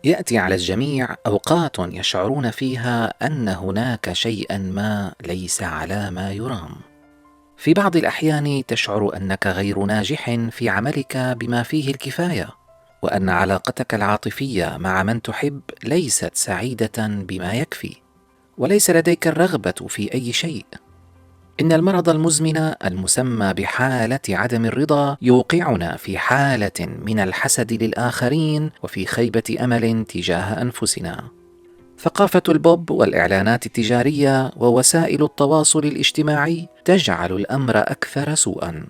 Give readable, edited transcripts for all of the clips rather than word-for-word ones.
يأتي على الجميع أوقات يشعرون فيها أن هناك شيئا ما ليس على ما يرام. في بعض الأحيان تشعر أنك غير ناجح في عملك بما فيه الكفاية، وأن علاقتك العاطفية مع من تحب ليست سعيدة بما يكفي، وليس لديك الرغبة في أي شيء. إن المرض المزمن المسمى بحالة عدم الرضا يوقعنا في حالة من الحسد للآخرين وفي خيبة أمل تجاه أنفسنا. ثقافة البوب والإعلانات التجارية ووسائل التواصل الاجتماعي تجعل الأمر أكثر سوءاً.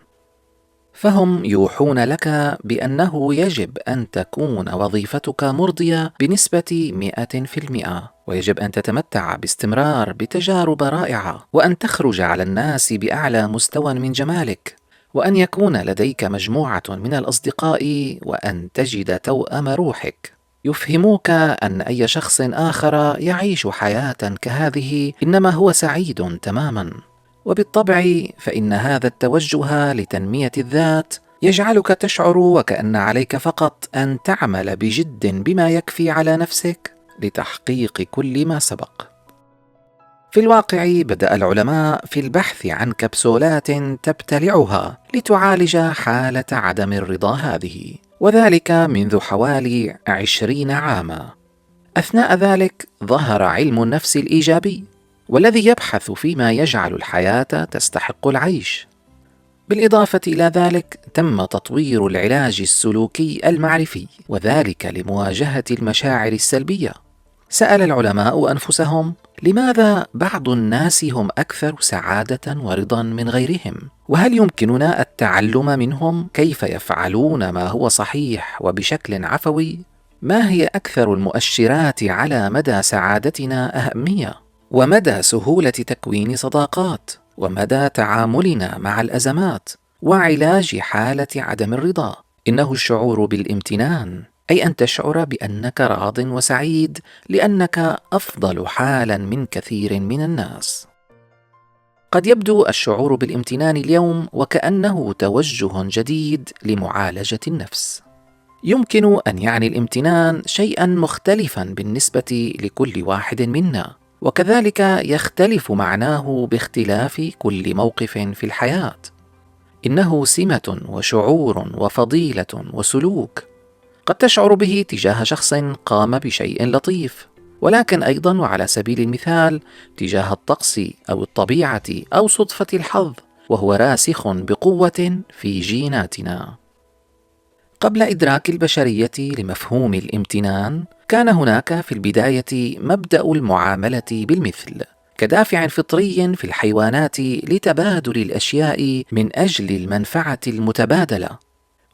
فهم يوحون لك بأنه يجب أن تكون وظيفتك مرضية بنسبة 100%، ويجب أن تتمتع باستمرار بتجارب رائعة، وأن تخرج على الناس بأعلى مستوى من جمالك، وأن يكون لديك مجموعة من الأصدقاء، وأن تجد توأم روحك. يفهموك أن أي شخص آخر يعيش حياة كهذه إنما هو سعيد تماماً. وبالطبع فإن هذا التوجه لتنمية الذات يجعلك تشعر وكأن عليك فقط أن تعمل بجد بما يكفي على نفسك لتحقيق كل ما سبق. في الواقع بدأ العلماء في البحث عن كبسولات تبتلعها لتعالج حالة عدم الرضا هذه، وذلك منذ حوالي 20 عاما. أثناء ذلك ظهر علم النفس الإيجابي، والذي يبحث فيما يجعل الحياة تستحق العيش. بالإضافة إلى ذلك تم تطوير العلاج السلوكي المعرفي، وذلك لمواجهة المشاعر السلبية. سأل العلماء أنفسهم: لماذا بعض الناس هم أكثر سعادة ورضا من غيرهم؟ وهل يمكننا التعلم منهم كيف يفعلون ما هو صحيح وبشكل عفوي؟ ما هي أكثر المؤشرات على مدى سعادتنا أهمية؟ ومدى سهولة تكوين صداقات؟ ومدى تعاملنا مع الأزمات؟ وعلاج حالة عدم الرضا إنه الشعور بالامتنان، أي أن تشعر بأنك راض وسعيد لأنك أفضل حالا من كثير من الناس. قد يبدو الشعور بالامتنان اليوم وكأنه توجه جديد لمعالجة النفس. يمكن أن يعني الامتنان شيئا مختلفا بالنسبة لكل واحد منا، وكذلك يختلف معناه باختلاف كل موقف في الحياة. إنه سمة وشعور وفضيلة وسلوك قد تشعر به تجاه شخص قام بشيء لطيف، ولكن أيضا وعلى سبيل المثال تجاه الطقس أو الطبيعة أو صدفة الحظ، وهو راسخ بقوة في جيناتنا. قبل إدراك البشرية لمفهوم الامتنان، كان هناك في البداية مبدأ المعاملة بالمثل كدافع فطري في الحيوانات لتبادل الأشياء من أجل المنفعة المتبادلة.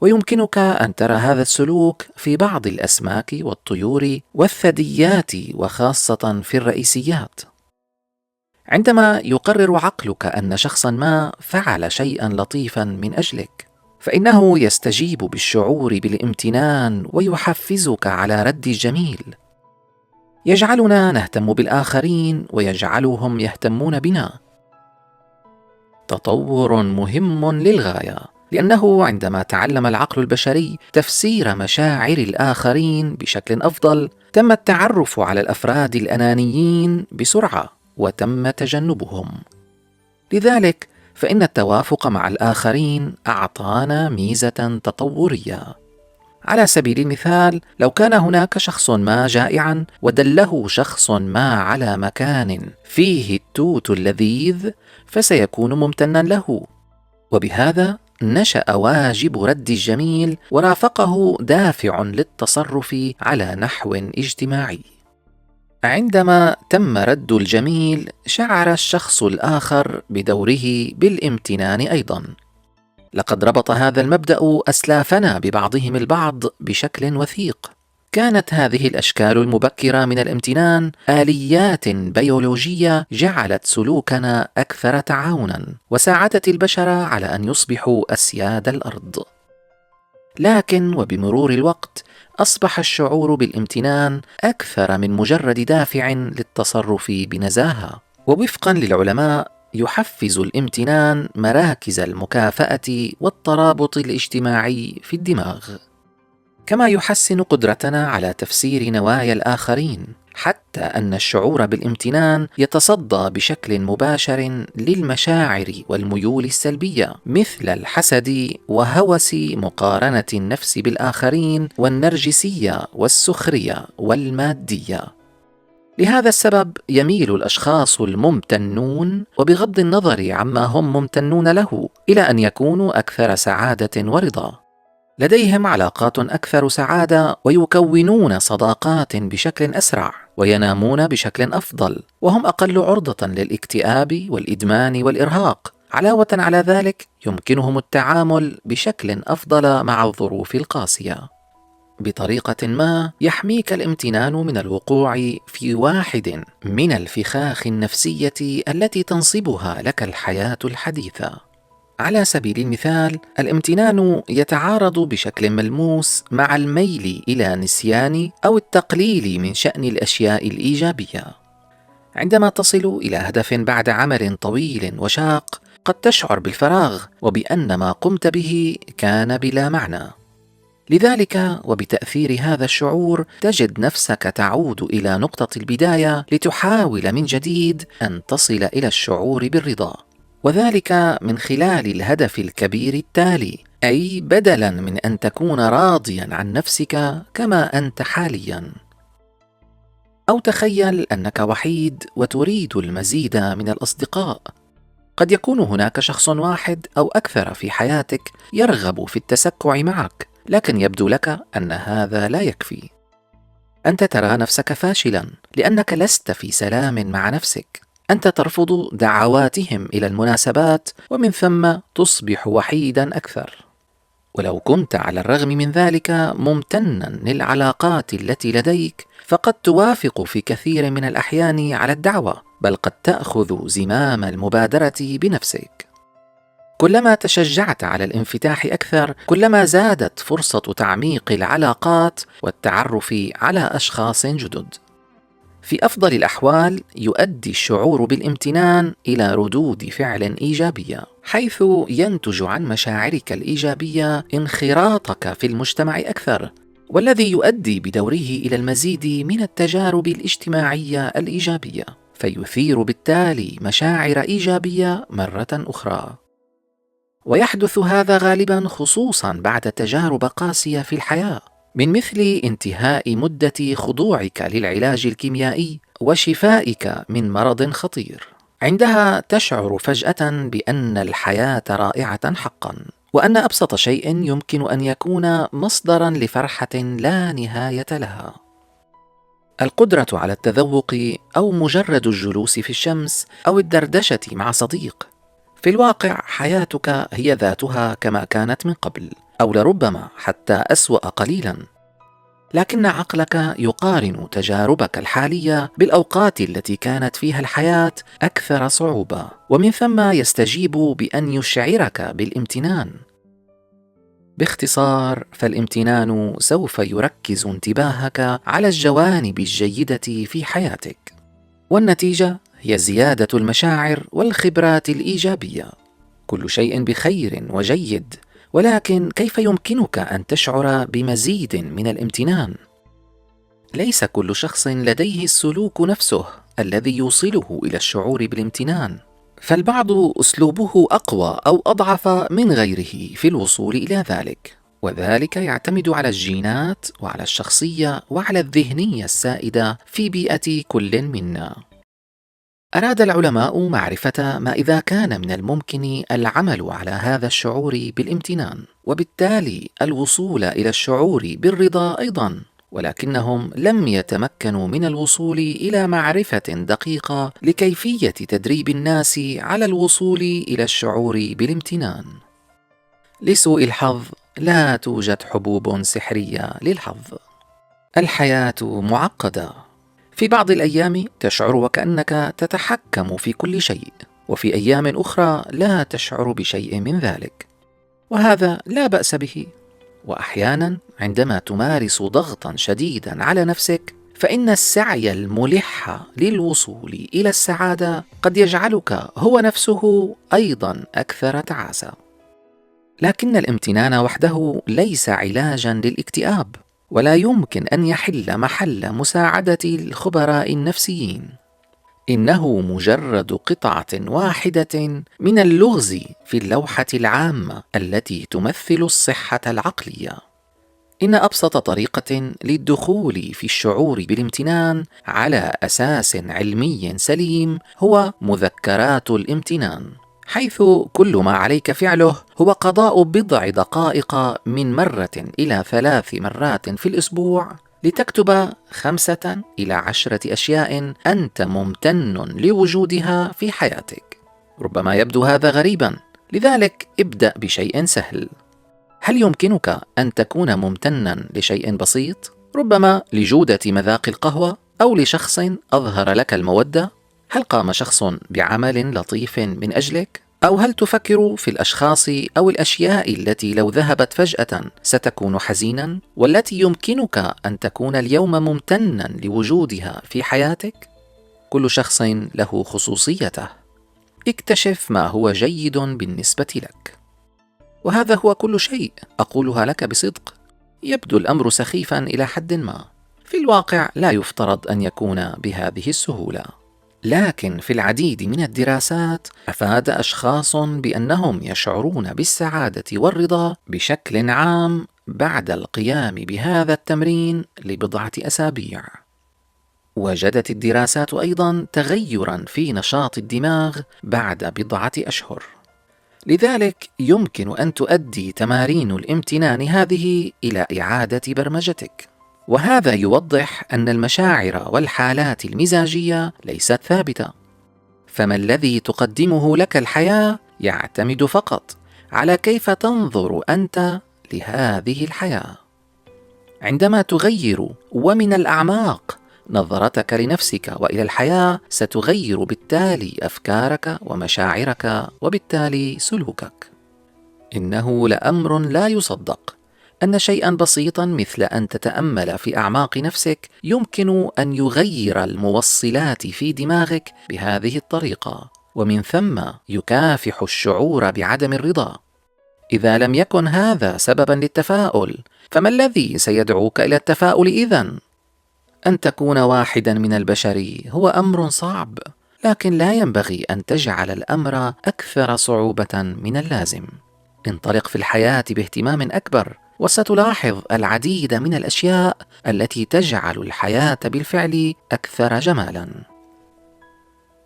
ويمكنك أن ترى هذا السلوك في بعض الأسماك والطيور والثدييات، وخاصة في الرئيسيات. عندما يقرر عقلك أن شخصا ما فعل شيئا لطيفا من أجلك، فإنه يستجيب بالشعور بالامتنان ويحفزك على رد الجميل. يجعلنا نهتم بالآخرين ويجعلهم يهتمون بنا. تطور مهم للغاية، لأنه عندما تعلم العقل البشري تفسير مشاعر الآخرين بشكل أفضل، تم التعرف على الأفراد الأنانيين بسرعة وتم تجنبهم. لذلك فإن التوافق مع الآخرين أعطانا ميزة تطورية. على سبيل المثال، لو كان هناك شخص ما جائعا ودله شخص ما على مكان فيه التوت اللذيذ، فسيكون ممتنا له، وبهذا نشأ واجب رد الجميل ورافقه دافع للتصرف على نحو اجتماعي. عندما تم رد الجميل، شعر الشخص الآخر بدوره بالامتنان أيضا. لقد ربط هذا المبدأ أسلافنا ببعضهم البعض بشكل وثيق. كانت هذه الأشكال المبكرة من الامتنان آليات بيولوجية جعلت سلوكنا أكثر تعاونا، وساعدت البشر على أن يصبحوا أسياد الأرض. لكن وبمرور الوقت أصبح الشعور بالامتنان أكثر من مجرد دافع للتصرف بنزاهة. ووفقا للعلماء، يحفز الامتنان مراكز المكافأة والترابط الاجتماعي في الدماغ. كما يحسن قدرتنا على تفسير نوايا الآخرين، حتى أن الشعور بالامتنان يتصدى بشكل مباشر للمشاعر والميول السلبية مثل الحسد وهوس مقارنة النفس بالآخرين والنرجسية والسخرية والمادية. لهذا السبب يميل الأشخاص الممتنون، وبغض النظر عما هم ممتنون له، إلى أن يكونوا أكثر سعادة ورضا. لديهم علاقات أكثر سعادة، ويكونون صداقات بشكل أسرع، وينامون بشكل أفضل، وهم أقل عرضة للاكتئاب والإدمان والإرهاق. علاوة على ذلك، يمكنهم التعامل بشكل أفضل مع الظروف القاسية. بطريقة ما يحميك الامتنان من الوقوع في واحد من الفخاخ النفسية التي تنصبها لك الحياة الحديثة. على سبيل المثال، الامتنان يتعارض بشكل ملموس مع الميل إلى نسيان أو التقليل من شأن الأشياء الإيجابية. عندما تصل إلى هدف بعد عمل طويل وشاق، قد تشعر بالفراغ وبأن ما قمت به كان بلا معنى. لذلك وبتأثير هذا الشعور تجد نفسك تعود إلى نقطة البداية لتحاول من جديد أن تصل إلى الشعور بالرضا، وذلك من خلال الهدف الكبير التالي، أي بدلاً من أن تكون راضياً عن نفسك كما أنت حالياً. أو تخيل أنك وحيد وتريد المزيد من الأصدقاء. قد يكون هناك شخص واحد أو أكثر في حياتك يرغب في التسكع معك، لكن يبدو لك أن هذا لا يكفي. أنت ترى نفسك فاشلاً لأنك لست في سلام مع نفسك. أنت ترفض دعواتهم إلى المناسبات، ومن ثم تصبح وحيداً أكثر. ولو كنت على الرغم من ذلك ممتناً للعلاقات التي لديك، فقد توافق في كثير من الأحيان على الدعوة، بل قد تأخذ زمام المبادرة بنفسك. كلما تشجعت على الانفتاح أكثر، كلما زادت فرصة تعميق العلاقات والتعرف على أشخاص جدد. في أفضل الأحوال يؤدي الشعور بالامتنان إلى ردود فعل إيجابية، حيث ينتج عن مشاعرك الإيجابية انخراطك في المجتمع أكثر، والذي يؤدي بدوره إلى المزيد من التجارب الاجتماعية الإيجابية، فيثير بالتالي مشاعر إيجابية مرة أخرى. ويحدث هذا غالبا خصوصا بعد تجارب قاسية في الحياة، من مثل انتهاء مدة خضوعك للعلاج الكيميائي وشفائك من مرض خطير. عندها تشعر فجأة بأن الحياة رائعة حقا، وأن أبسط شيء يمكن أن يكون مصدرا لفرحة لا نهاية لها. القدرة على التذوق، أو مجرد الجلوس في الشمس، أو الدردشة مع صديق. في الواقع حياتك هي ذاتها كما كانت من قبل، أو لربما حتى أسوأ قليلا، لكن عقلك يقارن تجاربك الحالية بالأوقات التي كانت فيها الحياة أكثر صعوبة، ومن ثم يستجيب بأن يشعرك بالامتنان. باختصار، فالامتنان سوف يركز انتباهك على الجوانب الجيدة في حياتك، والنتيجة هي زيادة المشاعر والخبرات الإيجابية. كل شيء بخير وجيد، ولكن كيف يمكنك أن تشعر بمزيد من الامتنان؟ ليس كل شخص لديه السلوك نفسه الذي يوصله إلى الشعور بالامتنان، فالبعض أسلوبه أقوى أو أضعف من غيره في الوصول إلى ذلك، وذلك يعتمد على الجينات وعلى الشخصية وعلى الذهنية السائدة في بيئة كل منا. أراد العلماء معرفة ما إذا كان من الممكن العمل على هذا الشعور بالامتنان، وبالتالي الوصول إلى الشعور بالرضا أيضا، ولكنهم لم يتمكنوا من الوصول إلى معرفة دقيقة لكيفية تدريب الناس على الوصول إلى الشعور بالامتنان. لسوء الحظ لا توجد حبوب سحرية للحظ. الحياة معقدة. في بعض الأيام تشعر وكأنك تتحكم في كل شيء، وفي أيام أخرى لا تشعر بشيء من ذلك، وهذا لا بأس به. وأحيانا عندما تمارس ضغطا شديدا على نفسك، فإن السعي الملح للوصول إلى السعادة قد يجعلك هو نفسه أيضا أكثر تعاسة. لكن الامتنان وحده ليس علاجا للاكتئاب، ولا يمكن أن يحل محل مساعدة الخبراء النفسيين. إنه مجرد قطعة واحدة من اللغز في اللوحة العامة التي تمثل الصحة العقلية. إن أبسط طريقة للدخول في الشعور بالامتنان على أساس علمي سليم هو مذكرات الامتنان، حيث كل ما عليك فعله هو قضاء بضع دقائق من مرة إلى 3 مرات في الأسبوع لتكتب 5 إلى 10 أشياء أنت ممتن لوجودها في حياتك. ربما يبدو هذا غريبا، لذلك ابدأ بشيء سهل. هل يمكنك أن تكون ممتنا لشيء بسيط؟ ربما لجودة مذاق القهوة، أو لشخص أظهر لك المودة؟ هل قام شخص بعمل لطيف من أجلك؟ أو هل تفكر في الأشخاص أو الأشياء التي لو ذهبت فجأة ستكون حزينا، والتي يمكنك أن تكون اليوم ممتنا لوجودها في حياتك؟ كل شخص له خصوصيته. اكتشف ما هو جيد بالنسبة لك. وهذا هو كل شيء أقولها لك بصدق. يبدو الأمر سخيفا إلى حد ما، في الواقع لا يفترض أن يكون بهذه السهولة، لكن في العديد من الدراسات أفاد أشخاص بأنهم يشعرون بالسعادة والرضا بشكل عام بعد القيام بهذا التمرين لبضعة أسابيع. وجدت الدراسات أيضا تغيرا في نشاط الدماغ بعد بضعة أشهر. لذلك يمكن أن تؤدي تمارين الامتنان هذه إلى إعادة برمجتك. وهذا يوضح أن المشاعر والحالات المزاجية ليست ثابتة، فما الذي تقدمه لك الحياة يعتمد فقط على كيف تنظر أنت لهذه الحياة. عندما تغير ومن الأعماق نظرتك لنفسك وإلى الحياة، ستغير بالتالي أفكارك ومشاعرك وبالتالي سلوكك. إنه لأمر لا يصدق أن شيئا بسيطا مثل أن تتأمل في أعماق نفسك يمكن أن يغير الموصلات في دماغك بهذه الطريقة، ومن ثم يكافح الشعور بعدم الرضا. إذا لم يكن هذا سببا للتفاؤل، فما الذي سيدعوك إلى التفاؤل إذن؟ أن تكون واحدا من البشر هو أمر صعب، لكن لا ينبغي أن تجعل الأمر أكثر صعوبة من اللازم. انطلق في الحياة باهتمام أكبر، وستلاحظ العديد من الأشياء التي تجعل الحياة بالفعل أكثر جمالا.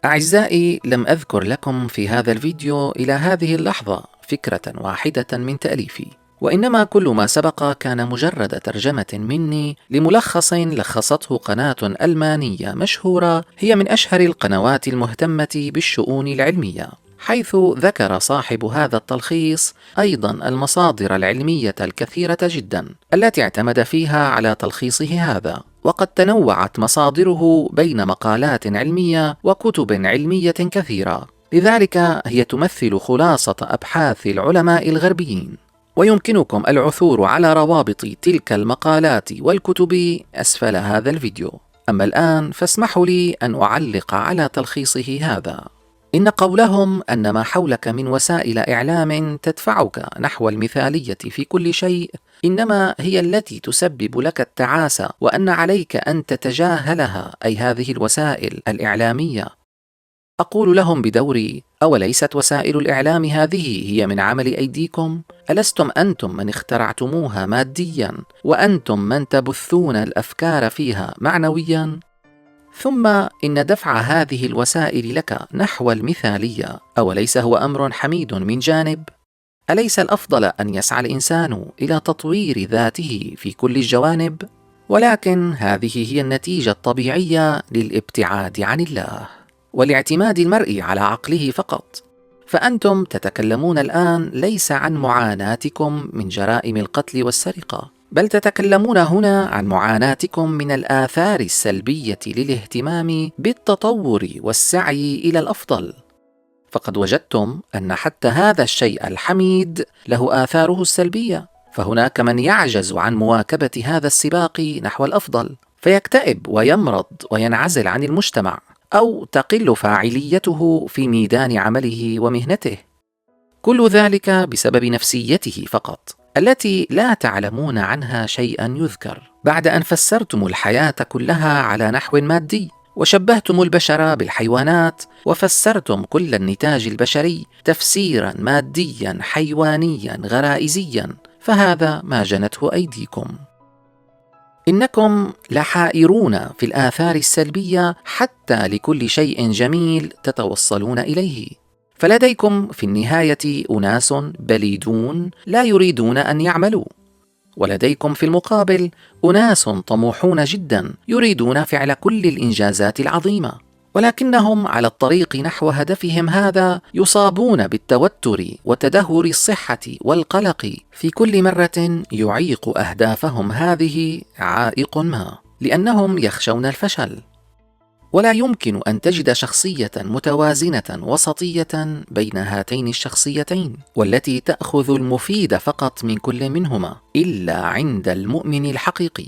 أعزائي، لم أذكر لكم في هذا الفيديو إلى هذه اللحظة فكرة واحدة من تأليفي، وإنما كل ما سبق كان مجرد ترجمة مني لملخص لخصته قناة ألمانية مشهورة، هي من أشهر القنوات المهتمة بالشؤون العلمية، حيث ذكر صاحب هذا التلخيص أيضا المصادر العلمية الكثيرة جدا التي اعتمد فيها على تلخيصه هذا، وقد تنوعت مصادره بين مقالات علمية وكتب علمية كثيرة، لذلك هي تمثل خلاصة أبحاث العلماء الغربيين. ويمكنكم العثور على روابط تلك المقالات والكتب أسفل هذا الفيديو. أما الآن فاسمحوا لي أن أعلق على تلخيصه هذا. إن قولهم أن ما حولك من وسائل إعلام تدفعك نحو المثالية في كل شيء إنما هي التي تسبب لك التعاسة، وأن عليك أن تتجاهلها، أي هذه الوسائل الإعلامية. أقول لهم بدوري: أوليست وسائل الإعلام هذه هي من عمل أيديكم؟ ألستم أنتم من اخترعتموها ماديا، وأنتم من تبثون الأفكار فيها معنويا؟ ثم إن دفع هذه الوسائل لك نحو المثالية أوليس هو أمر حميد من جانب؟ أليس الأفضل أن يسعى الإنسان إلى تطوير ذاته في كل الجوانب؟ ولكن هذه هي النتيجة الطبيعية للابتعاد عن الله والاعتماد المرئي على عقله فقط. فأنتم تتكلمون الآن ليس عن معاناتكم من جرائم القتل والسرقة، بل تتكلمون هنا عن معاناتكم من الآثار السلبية للاهتمام بالتطور والسعي إلى الأفضل. فقد وجدتم أن حتى هذا الشيء الحميد له آثاره السلبية، فهناك من يعجز عن مواكبة هذا السباق نحو الأفضل، فيكتئب ويمرض وينعزل عن المجتمع، أو تقل فاعليته في ميدان عمله ومهنته. كل ذلك بسبب نفسيته فقط، التي لا تعلمون عنها شيئا يذكر. بعد أن فسرتم الحياة كلها على نحو مادي، وشبهتم البشر بالحيوانات، وفسرتم كل النتاج البشري تفسيرا ماديا حيوانيا غرائزيا، فهذا ما جنته أيديكم. إنكم لحائرون في الآثار السلبية حتى لكل شيء جميل تتوصلون إليه، فلديكم في النهاية أناس بليدون لا يريدون أن يعملوا، ولديكم في المقابل أناس طموحون جدا يريدون فعل كل الإنجازات العظيمة، ولكنهم على الطريق نحو هدفهم هذا يصابون بالتوتر وتدهور الصحة والقلق في كل مرة يعيق أهدافهم هذه عائق ما، لأنهم يخشون الفشل. ولا يمكن أن تجد شخصية متوازنة وسطية بين هاتين الشخصيتين، والتي تأخذ المفيد فقط من كل منهما، إلا عند المؤمن الحقيقي،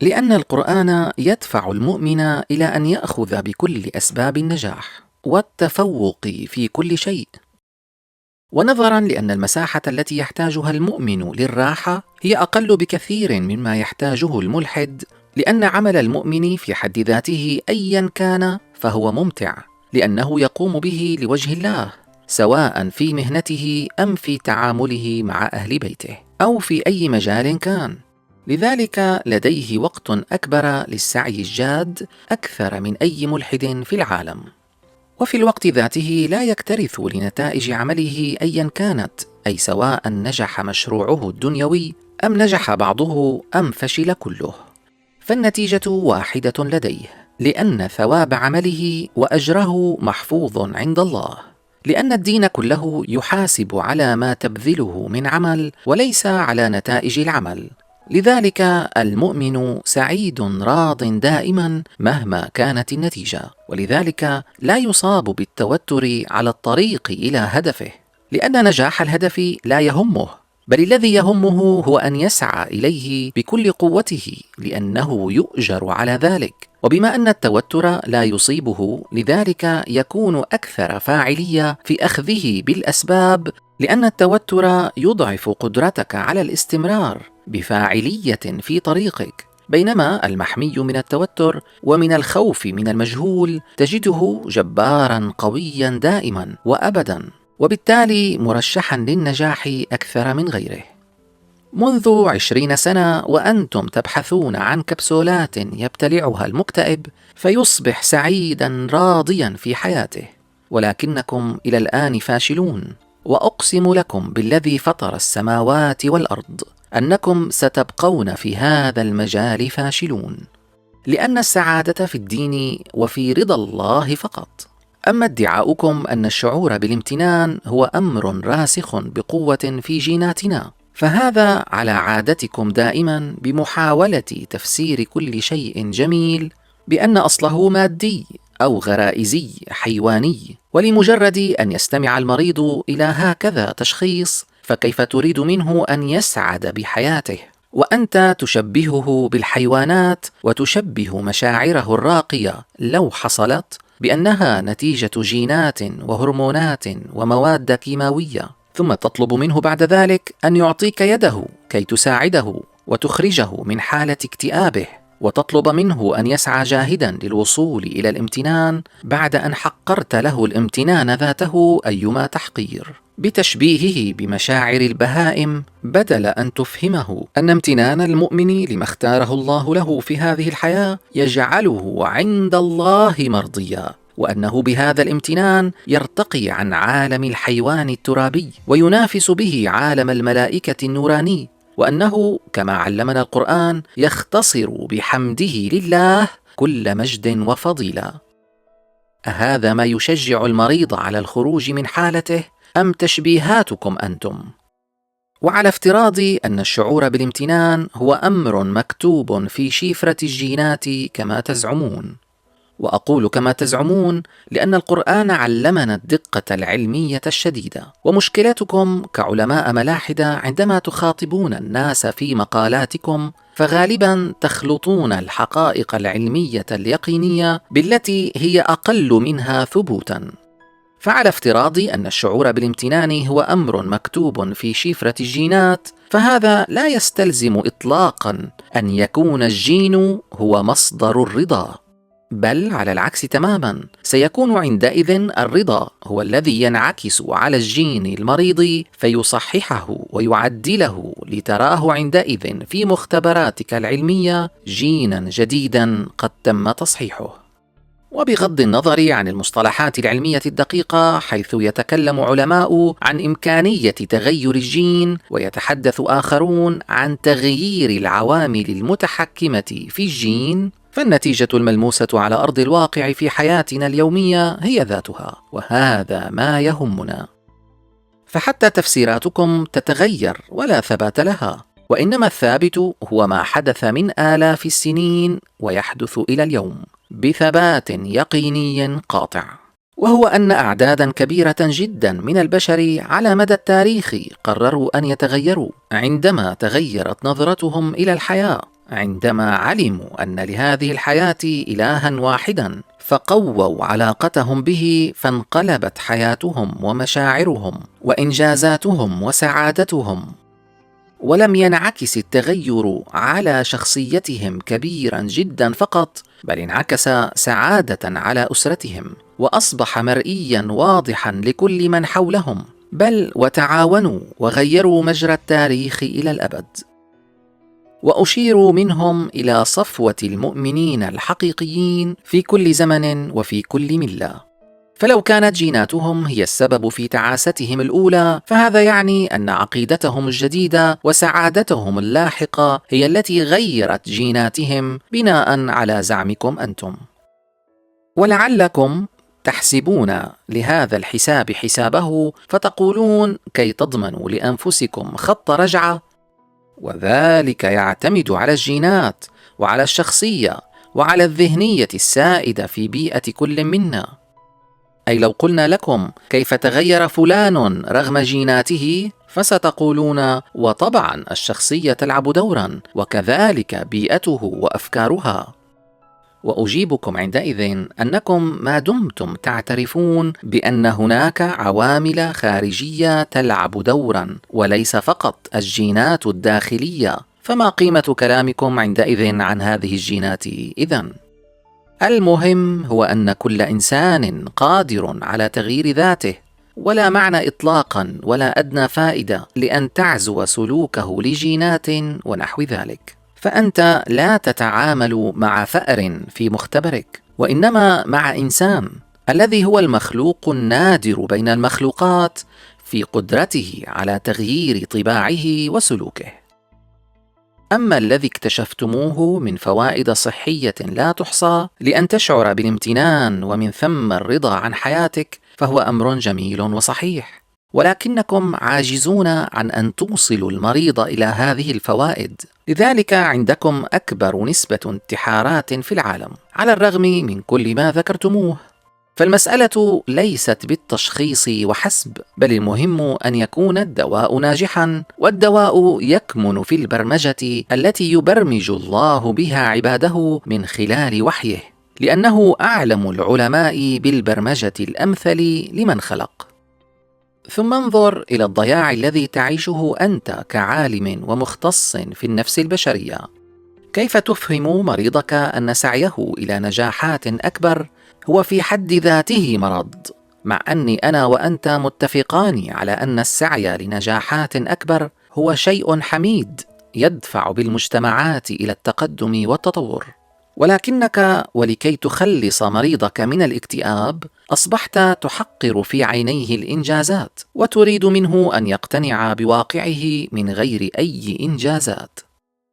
لأن القرآن يدفع المؤمن إلى أن يأخذ بكل أسباب النجاح والتفوق في كل شيء. ونظرا لأن المساحة التي يحتاجها المؤمن للراحة هي أقل بكثير مما يحتاجه الملحد، لأن عمل المؤمن في حد ذاته أيا كان فهو ممتع، لأنه يقوم به لوجه الله، سواء في مهنته أم في تعامله مع أهل بيته أو في أي مجال كان. لذلك لديه وقت أكبر للسعي الجاد أكثر من أي ملحد في العالم، وفي الوقت ذاته لا يكترث لنتائج عمله أيا كانت، أي سواء نجح مشروعه الدنيوي أم نجح بعضه أم فشل كله، فالنتيجة واحدة لديه، لأن ثواب عمله وأجره محفوظ عند الله، لأن الدين كله يحاسب على ما تبذله من عمل وليس على نتائج العمل. لذلك المؤمن سعيد راض دائما مهما كانت النتيجة، ولذلك لا يصاب بالتوتر على الطريق إلى هدفه، لأن نجاح الهدف لا يهمه، بل الذي يهمه هو أن يسعى إليه بكل قوته، لأنه يؤجر على ذلك. وبما أن التوتر لا يصيبه، لذلك يكون أكثر فاعلية في أخذه بالأسباب، لأن التوتر يضعف قدرتك على الاستمرار بفاعلية في طريقك، بينما المحمي من التوتر ومن الخوف من المجهول تجده جبارا قويا دائما وأبدا، وبالتالي مرشحا للنجاح أكثر من غيره. منذ 20 سنة وأنتم تبحثون عن كبسولات يبتلعها المكتئب فيصبح سعيدا راضيا في حياته، ولكنكم إلى الآن فاشلون. وأقسم لكم بالذي فطر السماوات والأرض أنكم ستبقون في هذا المجال فاشلون، لأن السعادة في الدين وفي رضا الله فقط. أما ادعاؤكم أن الشعور بالامتنان هو أمر راسخ بقوة في جيناتنا، فهذا على عادتكم دائما بمحاولة تفسير كل شيء جميل بأن أصله مادي أو غرائزي حيواني، ولمجرد أن يستمع المريض إلى هكذا تشخيص فكيف تريد منه أن يسعد بحياته، وأنت تشبهه بالحيوانات وتشبه مشاعره الراقية لو حصلت بأنها نتيجة جينات وهرمونات ومواد كيماوية، ثم تطلب منه بعد ذلك أن يعطيك يده كي تساعده وتخرجه من حالة اكتئابه، وتطلب منه أن يسعى جاهدا للوصول إلى الامتنان بعد أن حقرت له الامتنان ذاته أيما تحقير، بتشبيهه بمشاعر البهائم، بدل أن تفهمه أن امتنان المؤمن لما اختاره الله له في هذه الحياة يجعله عند الله مرضيا، وأنه بهذا الامتنان يرتقي عن عالم الحيوان الترابي وينافس به عالم الملائكة النوراني، وأنه كما علمنا القرآن يختصر بحمده لله كل مجد وفضيلة. أهذا ما يشجع المريض على الخروج من حالته أم تشبيهاتكم أنتم؟ وعلى افتراض أن الشعور بالامتنان هو أمر مكتوب في شفرة الجينات كما تزعمون، وأقول كما تزعمون لأن القرآن علمنا الدقة العلمية الشديدة، ومشكلتكم كعلماء ملاحدة عندما تخاطبون الناس في مقالاتكم فغالبا تخلطون الحقائق العلمية اليقينية بالتي هي أقل منها ثبوتا. فعلى افتراض أن الشعور بالامتنان هو أمر مكتوب في شفرة الجينات، فهذا لا يستلزم إطلاقا أن يكون الجين هو مصدر الرضا، بل على العكس تماما، سيكون عندئذ الرضا هو الذي ينعكس على الجين المريض فيصححه ويعدله، لتراه عندئذ في مختبراتك العلمية جينا جديدا قد تم تصحيحه. وبغض النظر عن المصطلحات العلمية الدقيقة، حيث يتكلم علماء عن إمكانية تغير الجين ويتحدث آخرون عن تغيير العوامل المتحكمة في الجين، فالنتيجة الملموسة على أرض الواقع في حياتنا اليومية هي ذاتها، وهذا ما يهمنا. فحتى تفسيراتكم تتغير ولا ثبات لها، وإنما الثابت هو ما حدث من آلاف السنين ويحدث إلى اليوم بثبات يقيني قاطع، وهو أن أعدادا كبيرة جدا من البشر على مدى التاريخ قرروا أن يتغيروا عندما تغيرت نظرتهم إلى الحياة، عندما علموا أن لهذه الحياة إلها واحدا، فقووا علاقتهم به، فانقلبت حياتهم ومشاعرهم وإنجازاتهم وسعادتهم. ولم ينعكس التغير على شخصيتهم كبيرا جدا فقط، بل انعكس سعادة على أسرتهم، وأصبح مرئيا واضحا لكل من حولهم، بل وتعاونوا وغيروا مجرى التاريخ إلى الأبد. وأشير منهم إلى صفوة المؤمنين الحقيقيين في كل زمن وفي كل ملة. فلو كانت جيناتهم هي السبب في تعاستهم الأولى، فهذا يعني أن عقيدتهم الجديدة وسعادتهم اللاحقة هي التي غيرت جيناتهم بناء على زعمكم أنتم. ولعلكم تحسبون لهذا الحساب حسابه، فتقولون كي تضمنوا لأنفسكم خط رجعة، وذلك يعتمد على الجينات وعلى الشخصية وعلى الذهنية السائدة في بيئة كل منا. أي لو قلنا لكم كيف تغير فلان رغم جيناته، فستقولون وطبعا الشخصية تلعب دورا، وكذلك بيئته وأفكارها. وأجيبكم عندئذ أنكم ما دمتم تعترفون بأن هناك عوامل خارجية تلعب دورا وليس فقط الجينات الداخلية، فما قيمة كلامكم عندئذ عن هذه الجينات إذن؟ المهم هو أن كل إنسان قادر على تغيير ذاته، ولا معنى إطلاقا ولا أدنى فائدة لأن تعزو سلوكه لجينات ونحو ذلك. فأنت لا تتعامل مع فأر في مختبرك، وإنما مع إنسان الذي هو المخلوق النادر بين المخلوقات في قدرته على تغيير طباعه وسلوكه. أما الذي اكتشفتموه من فوائد صحية لا تحصى لأن تشعر بالامتنان ومن ثم الرضا عن حياتك، فهو أمر جميل وصحيح، ولكنكم عاجزون عن أن توصلوا المريض إلى هذه الفوائد. لذلك عندكم أكبر نسبة انتحارات في العالم على الرغم من كل ما ذكرتموه. فالمسألة ليست بالتشخيص وحسب، بل المهم أن يكون الدواء ناجحا، والدواء يكمن في البرمجة التي يبرمج الله بها عباده من خلال وحيه، لأنه أعلم العلماء بالبرمجة الأمثل لمن خلق. ثم انظر إلى الضياع الذي تعيشه أنت كعالم ومختص في النفس البشرية. كيف تفهم مريضك أن سعيه إلى نجاحات أكبر هو في حد ذاته مرض، مع أني أنا وأنت متفقان على أن السعي لنجاحات أكبر هو شيء حميد يدفع بالمجتمعات إلى التقدم والتطور؟ ولكنك ولكي تخلص مريضك من الاكتئاب أصبحت تحقر في عينيه الإنجازات، وتريد منه أن يقتنع بواقعه من غير أي إنجازات.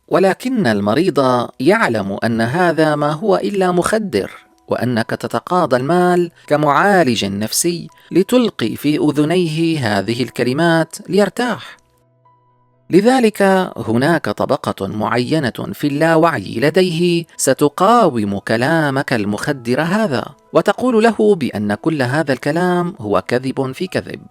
ولكن المريض يعلم أن هذا ما هو إلا مخدر، وأنك تتقاضى المال كمعالج نفسي لتلقي في أذنيه هذه الكلمات ليرتاح. لذلك هناك طبقة معينة في اللاوعي لديه ستقاوم كلامك المخدر هذا، وتقول له بأن كل هذا الكلام هو كذب في كذب.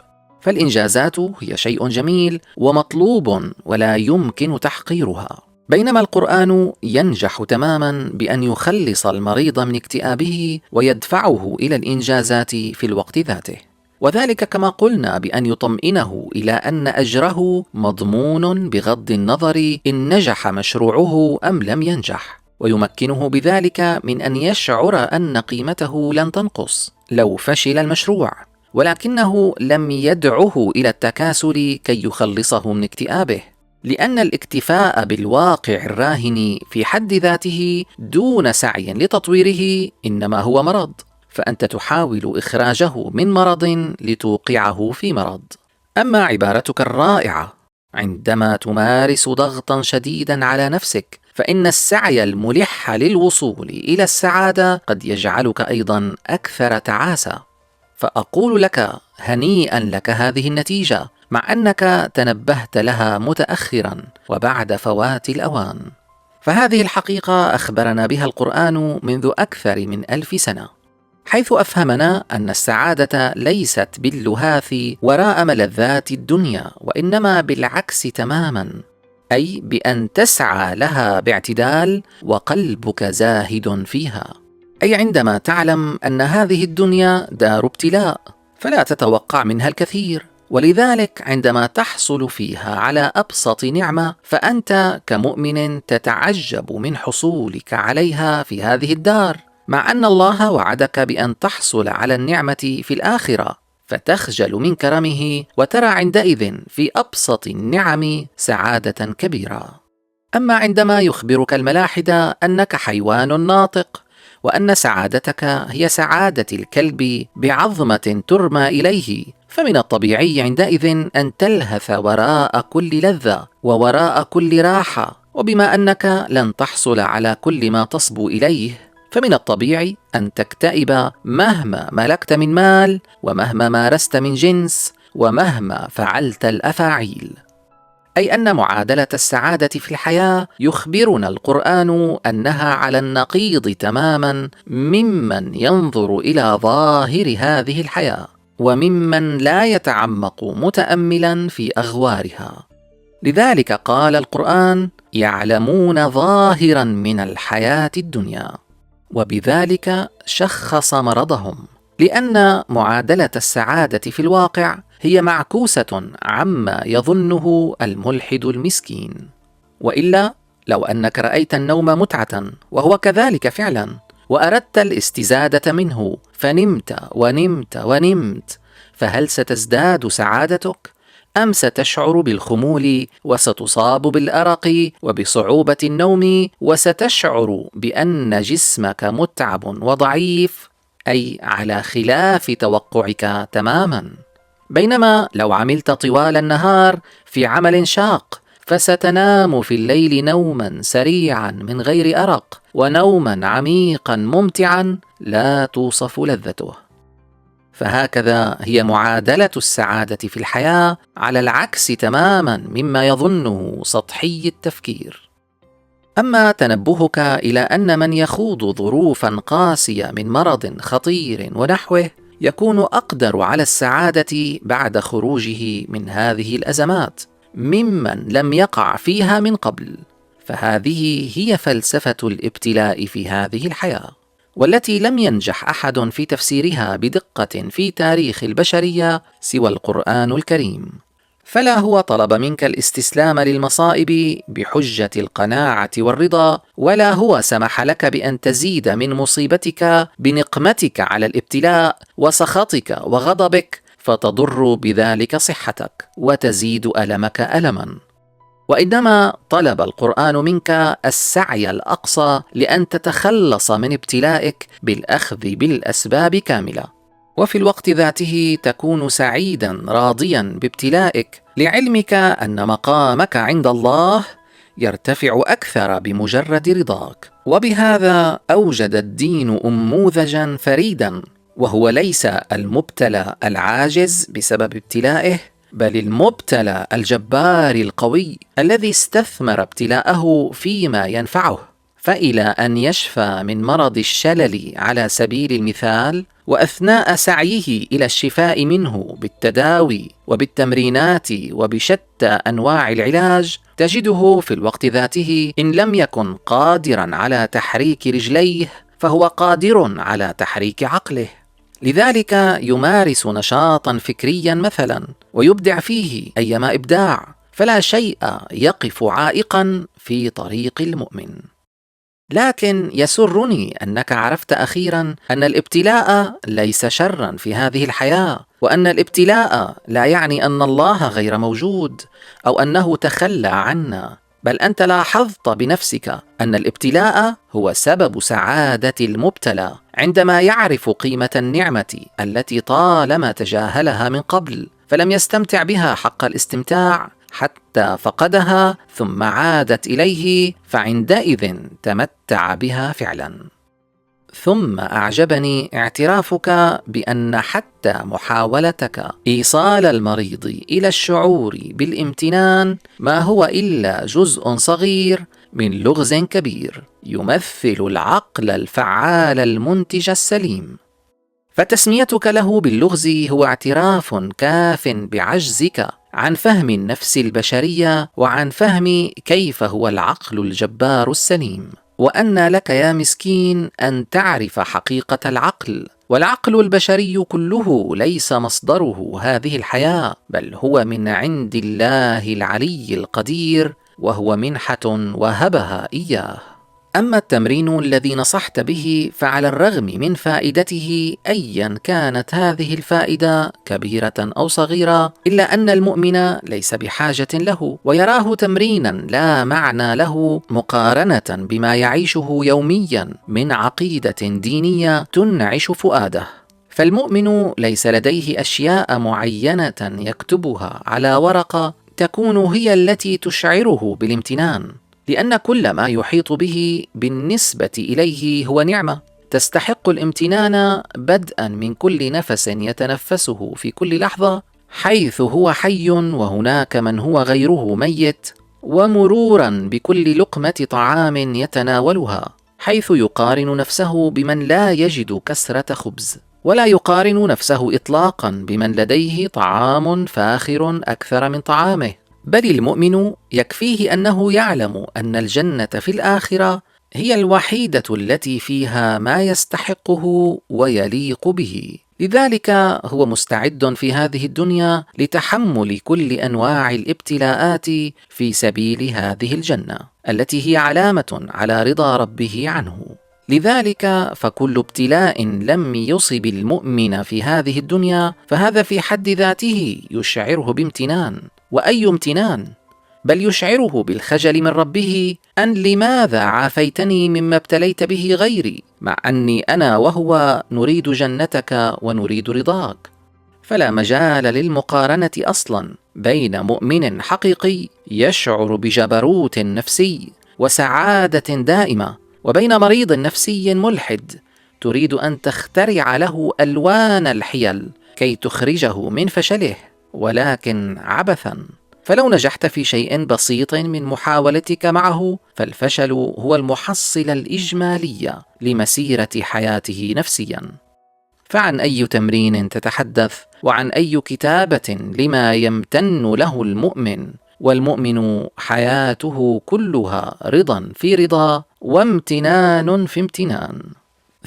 فالإنجازات هي شيء جميل ومطلوب ولا يمكن تحقيرها، بينما القرآن ينجح تماما بأن يخلص المريض من اكتئابه ويدفعه إلى الإنجازات في الوقت ذاته. وذلك كما قلنا بأن يطمئنه إلى أن أجره مضمون بغض النظر إن نجح مشروعه أم لم ينجح، ويمكنه بذلك من أن يشعر أن قيمته لن تنقص لو فشل المشروع، ولكنه لم يدعه إلى التكاسل كي يخلصه من اكتئابه، لأن الاكتفاء بالواقع الراهن في حد ذاته دون سعي لتطويره إنما هو مرض، فأنت تحاول إخراجه من مرض لتوقعه في مرض. أما عبارتك الرائعة عندما تمارس ضغطا شديدا على نفسك فإن السعي الملح للوصول إلى السعادة قد يجعلك أيضا أكثر تعاسة، فأقول لك هنيئا لك هذه النتيجة مع أنك تنبهت لها متأخرا وبعد فوات الأوان. فهذه الحقيقة أخبرنا بها القرآن منذ أكثر من 1000 سنة، حيث أفهمنا أن السعادة ليست باللهاث وراء ملذات الدنيا، وإنما بالعكس تماما، أي بأن تسعى لها باعتدال وقلبك زاهد فيها، أي عندما تعلم أن هذه الدنيا دار ابتلاء فلا تتوقع منها الكثير، ولذلك عندما تحصل فيها على أبسط نعمة فأنت كمؤمن تتعجب من حصولك عليها في هذه الدار، مع أن الله وعدك بأن تحصل على النعمة في الآخرة، فتخجل من كرمه وترى عندئذ في أبسط النعم سعادة كبيرة. أما عندما يخبرك الملاحدة أنك حيوان ناطق وأن سعادتك هي سعادة الكلب بعظمة ترمى إليه، فمن الطبيعي عندئذ أن تلهث وراء كل لذة ووراء كل راحة، وبما أنك لن تحصل على كل ما تصبو إليه فمن الطبيعي أن تكتئب مهما ملكت من مال ومهما مارست من جنس ومهما فعلت الأفاعيل. أي أن معادلة السعادة في الحياة يخبرنا القرآن أنها على النقيض تماما ممن ينظر إلى ظاهر هذه الحياة وممن لا يتعمق متأملا في أغوارها. لذلك قال القرآن: يعلمون ظاهرا من الحياة الدنيا، وبذلك شخص مرضهم، لأن معادلة السعادة في الواقع هي معكوسة عما يظنه الملحد المسكين. وإلا لو أنك رأيت النوم متعة وهو كذلك فعلا، وأردت الاستزادة منه فنمت ونمت ونمت، فهل ستزداد سعادتك؟ أم ستشعر بالخمول وستصاب بالأرق وبصعوبة النوم وستشعر بأن جسمك متعب وضعيف، أي على خلاف توقعك تماما؟ بينما لو عملت طوال النهار في عمل شاق فستنام في الليل نوما سريعا من غير أرق، ونوما عميقا ممتعا لا توصف لذته. فهكذا هي معادلة السعادة في الحياة، على العكس تماما مما يظنه سطحي التفكير. أما تنبهك إلى أن من يخوض ظروفا قاسية من مرض خطير ونحوه يكون أقدر على السعادة بعد خروجه من هذه الأزمات ممن لم يقع فيها من قبل، فهذه هي فلسفة الابتلاء في هذه الحياة، والتي لم ينجح أحد في تفسيرها بدقة في تاريخ البشرية سوى القرآن الكريم. فلا هو طلب منك الاستسلام للمصائب بحجة القناعة والرضا، ولا هو سمح لك بأن تزيد من مصيبتك بنقمتك على الابتلاء وسخطك وغضبك فتضر بذلك صحتك وتزيد ألمك ألما، وإنما طلب القرآن منك السعي الأقصى لأن تتخلص من ابتلائك بالأخذ بالأسباب كاملة، وفي الوقت ذاته تكون سعيدا راضيا بابتلائك لعلمك أن مقامك عند الله يرتفع أكثر بمجرد رضاك. وبهذا أوجد الدين أنموذجا فريدا، وهو ليس المبتلى العاجز بسبب ابتلائه، بل المبتلى الجبار القوي الذي استثمر ابتلاءه فيما ينفعه، فإلى أن يشفى من مرض الشلل على سبيل المثال، وأثناء سعيه إلى الشفاء منه بالتداوي وبالتمرينات وبشتى أنواع العلاج، تجده في الوقت ذاته إن لم يكن قادرا على تحريك رجليه فهو قادر على تحريك عقله، لذلك يمارس نشاطا فكريا مثلا ويبدع فيه أيما إبداع، فلا شيء يقف عائقا في طريق المؤمن. لكن يسرني أنك عرفت أخيرا أن الابتلاء ليس شرا في هذه الحياة، وأن الابتلاء لا يعني أن الله غير موجود أو أنه تخلى عنا، بل أنت لاحظت بنفسك أن الابتلاء هو سبب سعادة المبتلى عندما يعرف قيمة النعمة التي طالما تجاهلها من قبل، فلم يستمتع بها حق الاستمتاع حتى فقدها ثم عادت إليه، فعندئذ تمتع بها فعلا. ثم أعجبني اعترافك بأن حتى محاولتك إيصال المريض إلى الشعور بالامتنان ما هو إلا جزء صغير من لغز كبير يمثل العقل الفعال المنتج السليم. فتسميتك له باللغز هو اعتراف كاف بعجزك عن فهم النفس البشرية وعن فهم كيف هو العقل الجبار السليم، وأن لك يا مسكين أن تعرف حقيقة العقل، والعقل البشري كله ليس مصدره هذه الحياة، بل هو من عند الله العلي القدير، وهو منحة وهبها إياه. أما التمرين الذي نصحت به فعلى الرغم من فائدته أيا كانت هذه الفائدة كبيرة أو صغيرة، إلا أن المؤمن ليس بحاجة له، ويراه تمرينا لا معنى له مقارنة بما يعيشه يوميا من عقيدة دينية تنعش فؤاده. فالمؤمن ليس لديه أشياء معينة يكتبها على ورقة تكون هي التي تشعره بالامتنان، لأن كل ما يحيط به بالنسبة إليه هو نعمة تستحق الامتنان، بدءا من كل نفس يتنفسه في كل لحظة حيث هو حي وهناك من هو غيره ميت، ومرورا بكل لقمة طعام يتناولها حيث يقارن نفسه بمن لا يجد كسرة خبز، ولا يقارن نفسه إطلاقا بمن لديه طعام فاخر أكثر من طعامه، بل المؤمن يكفيه أنه يعلم أن الجنة في الآخرة هي الوحيدة التي فيها ما يستحقه ويليق به. لذلك هو مستعد في هذه الدنيا لتحمل كل أنواع الابتلاءات في سبيل هذه الجنة التي هي علامة على رضا ربه عنه. لذلك فكل ابتلاء لم يصب المؤمن في هذه الدنيا فهذا في حد ذاته يشعره بامتنان، وأي امتنان، بل يشعره بالخجل من ربه أن لماذا عافيتني مما ابتليت به غيري، مع أني أنا وهو نريد جنتك ونريد رضاك. فلا مجال للمقارنة أصلا بين مؤمن حقيقي يشعر بجبروت نفسي وسعادة دائمة وبين مريض نفسي ملحد تريد أن تخترع له ألوان الحيل كي تخرجه من فشله، ولكن عبثا. فلو نجحت في شيء بسيط من محاولتك معه فالفشل هو المحصلة الإجمالية لمسيرة حياته نفسيا. فعن أي تمرين تتحدث؟ وعن أي كتابة لما يمتن له المؤمن؟ والمؤمن حياته كلها رضا في رضا وامتنان في امتنان.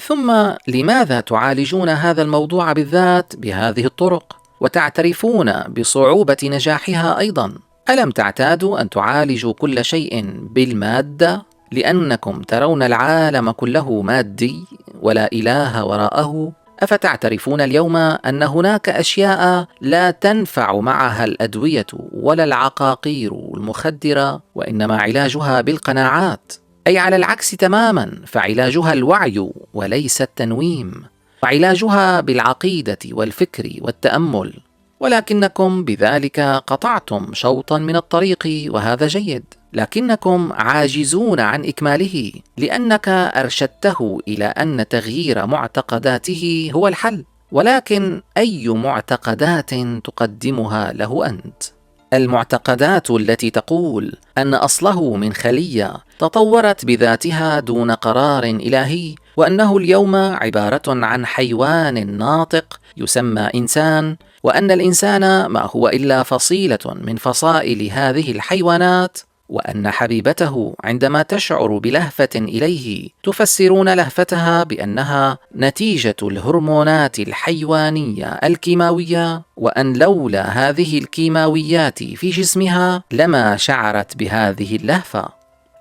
ثم لماذا تعالجون هذا الموضوع بالذات بهذه الطرق وتعترفون بصعوبة نجاحها أيضا؟ ألم تعتادوا أن تعالجوا كل شيء بالمادة لأنكم ترون العالم كله مادي ولا إله وراءه؟ أفتعترفون اليوم أن هناك أشياء لا تنفع معها الأدوية ولا العقاقير المخدرة، وإنما علاجها بالقناعات، أي على العكس تماما، فعلاجها الوعي وليس التنويم، وعلاجها بالعقيدة والفكر والتأمل، ولكنكم بذلك قطعتم شوطا من الطريق وهذا جيد، لكنكم عاجزون عن إكماله لأنك أرشدته إلى أن تغيير معتقداته هو الحل. ولكن أي معتقدات تقدمها له أنت؟ المعتقدات التي تقول أن أصله من خلية تطورت بذاتها دون قرار إلهي، وأنه اليوم عبارة عن حيوان ناطق يسمى إنسان، وأن الإنسان ما هو إلا فصيلة من فصائل هذه الحيوانات، وأن حبيبته عندما تشعر بلهفة إليه تفسرون لهفتها بأنها نتيجة الهرمونات الحيوانية الكيماوية، وأن لولا هذه الكيماويات في جسمها لما شعرت بهذه اللهفة.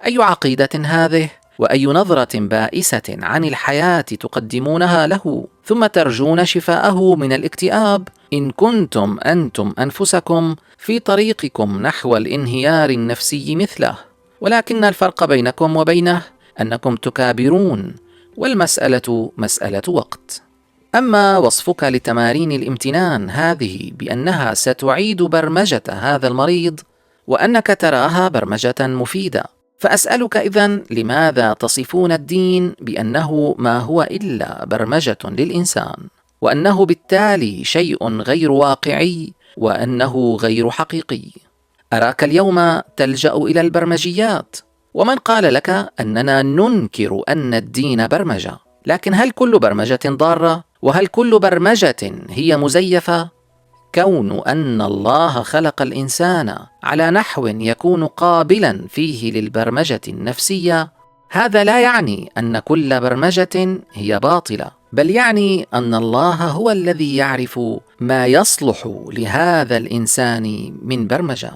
أي عقيدة هذه؟ وأي نظرة بائسة عن الحياة تقدمونها له، ثم ترجون شفاءه من الاكتئاب إن كنتم أنتم أنفسكم في طريقكم نحو الانهيار النفسي مثله. ولكن الفرق بينكم وبينه أنكم تكابرون، والمسألة مسألة وقت. أما وصفك لتمارين الامتنان هذه بأنها ستعيد برمجة هذا المريض، وأنك تراها برمجة مفيدة، فأسألك إذن لماذا تصفون الدين بأنه ما هو إلا برمجة للإنسان، وأنه بالتالي شيء غير واقعي، وأنه غير حقيقي؟ أراك اليوم تلجأ إلى البرمجيات، ومن قال لك أننا ننكر أن الدين برمجة؟ لكن هل كل برمجة ضارة؟ وهل كل برمجة هي مزيفة؟ كون أن الله خلق الإنسان على نحو يكون قابلا فيه للبرمجة النفسية، هذا لا يعني أن كل برمجة هي باطلة، بل يعني أن الله هو الذي يعرف ما يصلح لهذا الإنسان من برمجة.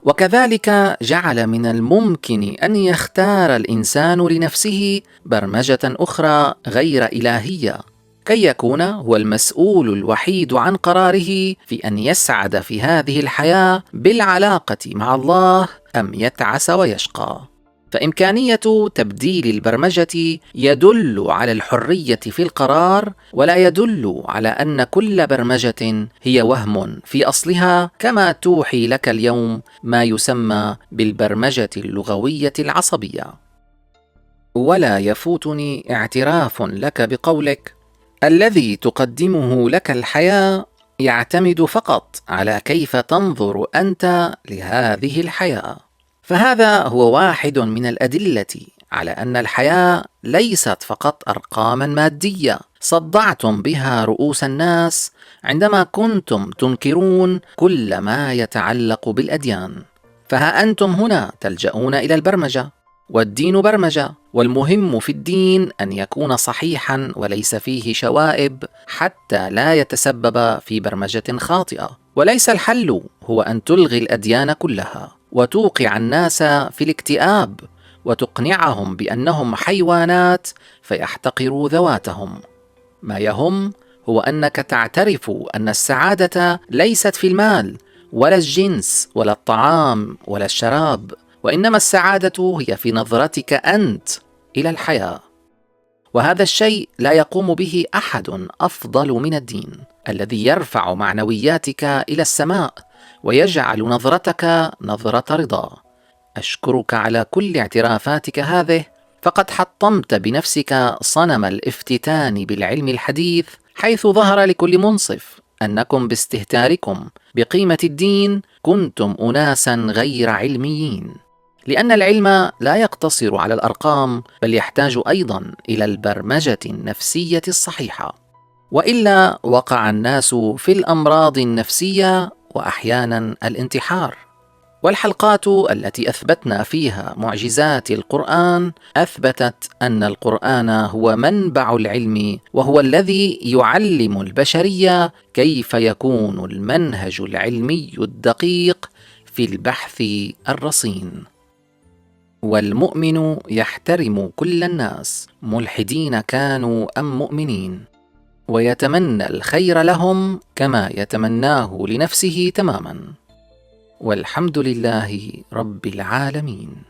وكذلك جعل من الممكن أن يختار الإنسان لنفسه برمجة أخرى غير إلهية، كي يكون هو المسؤول الوحيد عن قراره في أن يسعد في هذه الحياة بالعلاقة مع الله أم يتعس ويشقى. فإمكانية تبديل البرمجة يدل على الحرية في القرار، ولا يدل على أن كل برمجة هي وهم في أصلها، كما توحي لك اليوم ما يسمى بالبرمجة اللغوية العصبية. ولا يفوتني اعتراف لك بقولك: الذي تقدمه لك الحياة يعتمد فقط على كيف تنظر أنت لهذه الحياة. فهذا هو واحد من الأدلة على أن الحياة ليست فقط أرقاما مادية صدعتم بها رؤوس الناس عندما كنتم تنكرون كل ما يتعلق بالأديان. فها أنتم هنا تلجؤون إلى البرمجة، والدين برمجة، والمهم في الدين أن يكون صحيحا وليس فيه شوائب حتى لا يتسبب في برمجة خاطئة. وليس الحل هو أن تلغي الأديان كلها وتوقع الناس في الاكتئاب وتقنعهم بأنهم حيوانات فيحتقروا ذواتهم. ما يهم هو أنك تعترف أن السعادة ليست في المال ولا الجنس ولا الطعام ولا الشراب، وإنما السعادة هي في نظرتك أنت إلى الحياة. وهذا الشيء لا يقوم به أحد أفضل من الدين، الذي يرفع معنوياتك إلى السماء ويجعل نظرتك نظرة رضا. أشكرك على كل اعترافاتك هذه، فقد حطمت بنفسك صنم الافتتان بالعلم الحديث، حيث ظهر لكل منصف أنكم باستهتاركم بقيمة الدين كنتم أناسا غير علميين، لأن العلم لا يقتصر على الأرقام، بل يحتاج أيضا إلى البرمجة النفسية الصحيحة، وإلا وقع الناس في الأمراض النفسية وأحيانا الانتحار. والحلقات التي أثبتنا فيها معجزات القرآن أثبتت أن القرآن هو منبع العلم، وهو الذي يعلم البشرية كيف يكون المنهج العلمي الدقيق في البحث الرصين. والمؤمن يحترم كل الناس، ملحدين كانوا أم مؤمنين، ويتمنى الخير لهم كما يتمناه لنفسه تماما. والحمد لله رب العالمين.